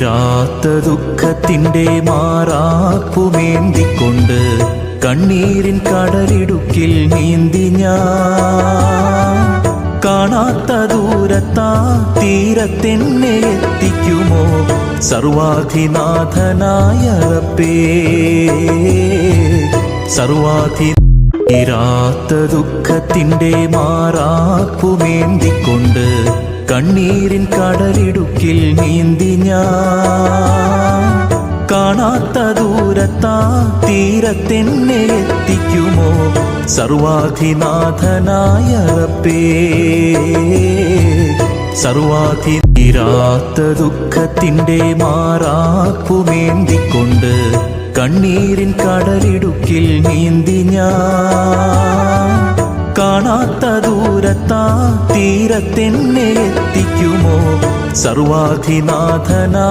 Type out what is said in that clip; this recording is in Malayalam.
തീരാത്ത ദുഃഖത്തിൻ്റെ മാറാപ്പുമേന്തിക്കൊണ്ട് കണ്ണീരിൻ കടലിടുക്കിൽ നീന്തി ഞാൻ. കാണാത്ത ദൂരത്താ തീരത്തെന്നെ എത്തിക്കുമോ സർവാധിനാഥനായ റബ്ബേ. തീരാത്ത ദുഃഖത്തിൻ്റെ മാറാപ്പുമേന്തിക്കൊണ്ട് കണ്ണീരിൻ കടലിടുക്കിൽ നീന്തി ഞാൻ. കാണാത്ത ദൂരത്താ തീരത്തെന്നെ എത്തിക്കുമോ സർവാധിനാഥനായ റബ്ബേ. തീരാത്ത ദുഃഖത്തിൻ്റെ മാറാപ്പുമേന്തിക്കൊണ്ട് കണ്ണീരിൻ കടലിടുക്കിൽ നീന്തി ഞാൻ. കാണാത്ത ദൂരത്താ തീരത്തെന്നെ എത്തിക്കുമോ സർവാധിനാഥനായ